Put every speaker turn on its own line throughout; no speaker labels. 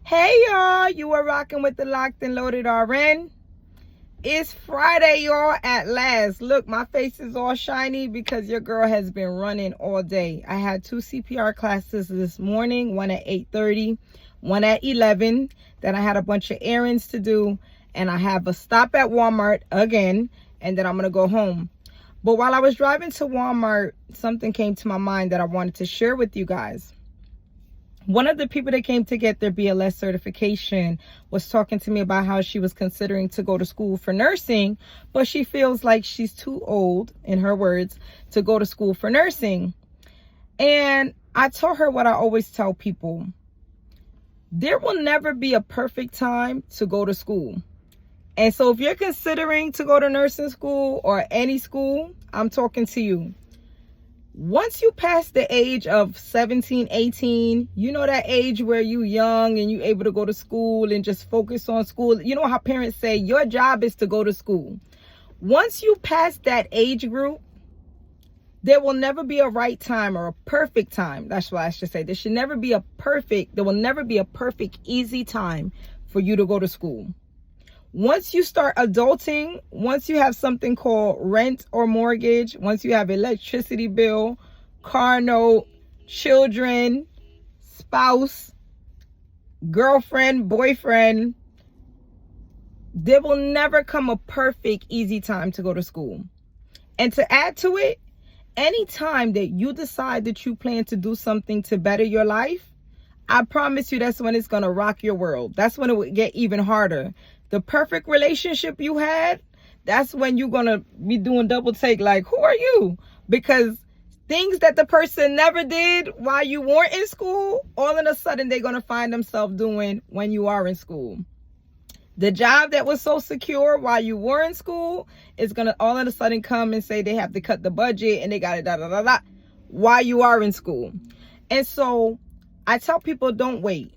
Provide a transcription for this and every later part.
Hey y'all, you are rocking with the Locked and Loaded RN. It's Friday, y'all, at last. Look, my face is all shiny because your girl has been running all day. I had 2 CPR classes this morning, one at 8:30, one at 11. Then I had a bunch of errands to do, and I have a stop at Walmart again, and then I'm going to go home. But while I was driving to Walmart, something came to my mind that I wanted to share with you guys. One of the people that came to get their BLS certification was talking to me about how she was considering to go to school for nursing, but she feels like she's too old, in her words, to go to school for nursing. And I told her what I always tell people. There will never be a perfect time to go to school. And so if you're considering to go to nursing school or any school, I'm talking to you. Once you pass the age of 17, 18, you know that age where you young and you able to go to school and just focus on school. You know how parents say your job is to go to school. Once you pass that age group, there will never be a right time or a perfect time. That's what I should say. There will never be a perfect, easy time for you to go to school. Once you start adulting, once you have something called rent or mortgage, once you have electricity bill, car note, children, spouse, girlfriend, boyfriend, there will never come a perfect, easy time to go to school. And to add to it, any time that you decide that you plan to do something to better your life, I promise you that's when it's going to rock your world. That's when it will get even harder. The perfect relationship you had, that's when you're going to be doing double take like, who are you? Because things that the person never did while you weren't in school, all of a sudden they're going to find themselves doing when you are in school. The job that was so secure while you were in school is going to all of a sudden come and say they have to cut the budget and they got it while you are in school. And so I tell people, don't wait.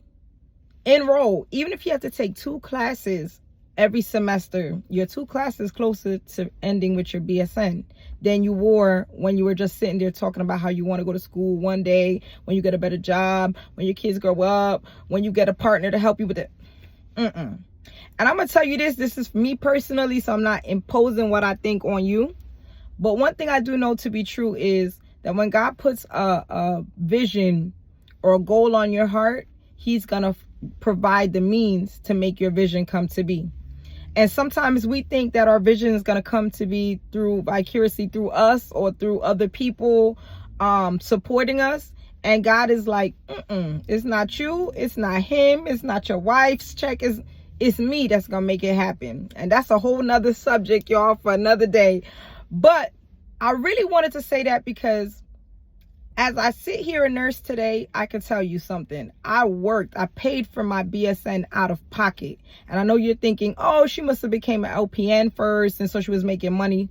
Enroll. Even if you have to take 2 classes every semester, you're 2 classes closer to ending with your BSN than you were when you were just sitting there talking about how you want to go to school one day, when you get a better job, when your kids grow up, when you get a partner to help you with it. And I'm going to tell you this is me personally, so I'm not imposing what I think on you. But one thing I do know to be true is that when God puts a vision or a goal on your heart, He's going to provide the means to make your vision come to be. And sometimes we think that our vision is going to come to be through vicariously through us or through other people supporting us. And God is like, it's not you, it's not him, it's not your wife's check, it's me that's going to make it happen. And that's a whole nother subject, y'all, for another day. But I really wanted to say that because as I sit here and nurse today, I can tell you something. I paid for my BSN out of pocket. And I know you're thinking, oh, she must have became an LPN first, and so she was making money.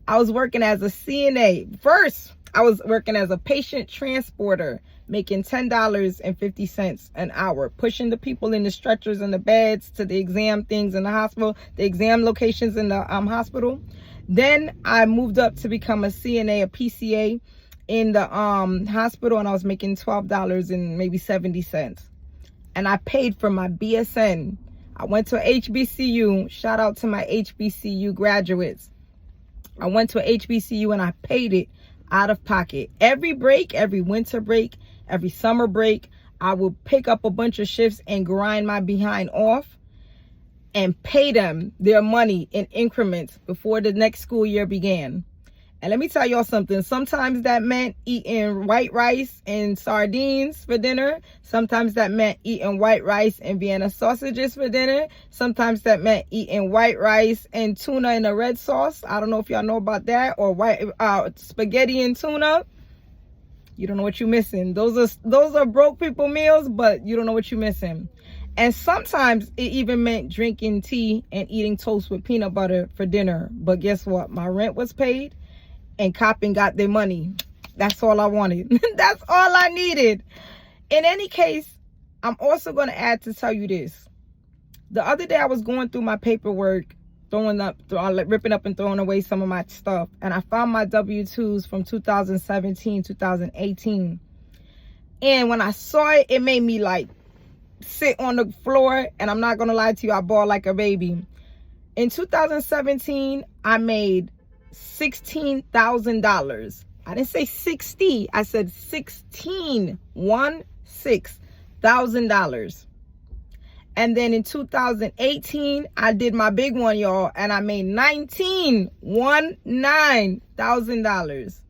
I was working as a CNA. First, I was working as a patient transporter, making $10.50 an hour, pushing the people in the stretchers and the beds to the exam things in the hospital, the exam locations in the hospital. Then I moved up to become a CNA, a PCA, in the hospital, and I was making $12 and maybe 70 cents. And I paid for my BSN. I went to a HBCU. Shout out to my HBCU graduates. I went to a HBCU and I paid it out of pocket. Every break, every winter break, every summer break, I would pick up a bunch of shifts and grind my behind off and pay them their money in increments before the next school year began. And let me tell y'all something. Sometimes that meant eating white rice and sardines for dinner. Sometimes that meant eating white rice and Vienna sausages for dinner. Sometimes that meant eating white rice and tuna in a red sauce. I don't know if y'all know about that. Or white spaghetti and tuna. You don't know what you're missing. Those are broke people meals, but you don't know what you're missing. And sometimes it even meant drinking tea and eating toast with peanut butter for dinner. But guess what? My rent was paid. And Coppin got their money. That's all I wanted. That's all I needed. In any case, I'm also going to add to tell you this. The other day I was going through my paperwork, ripping up and throwing away some of my stuff. And I found my W-2s from 2017, 2018. And when I saw it, it made me like sit on the floor, and I'm not gonna lie to you, I bawled like a baby. In 2017, I made $16,000. I didn't say 60, I said $16,000. And then in 2018, I did my big one, y'all, and I made $19,000.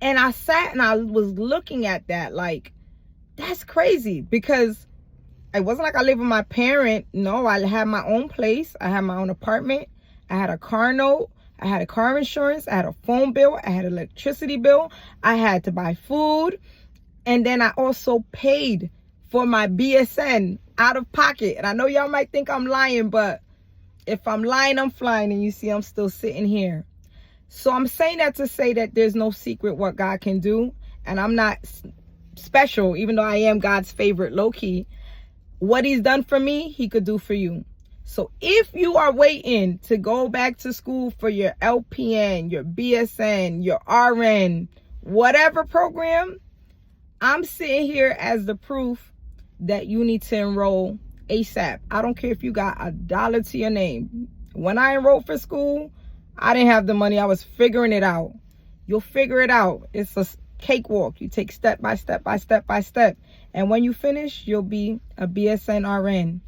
And I sat and I was looking at that like, that's crazy, because it wasn't like I lived with my parent. No, I had my own place. I had my own apartment. I had a car note. I had a car insurance. I had a phone bill. I had an electricity bill. I had to buy food. And then I also paid for my BSN out of pocket. And I know y'all might think I'm lying, but if I'm lying, I'm flying. And you see, I'm still sitting here. So I'm saying that to say that there's no secret what God can do. And I'm not special, even though I am God's favorite, low-key. What he's done for me, he could do for you. So if you are waiting to go back to school for your LPN, your BSN, your RN, whatever program, I'm sitting here as the proof that you need to enroll ASAP. I don't care if you got $1 to your name. When I enrolled for school, I didn't have the money. I was figuring it out. You'll figure it out. It's a cakewalk. You take step by step by step by step. And when you finish, you'll be a BSN RN.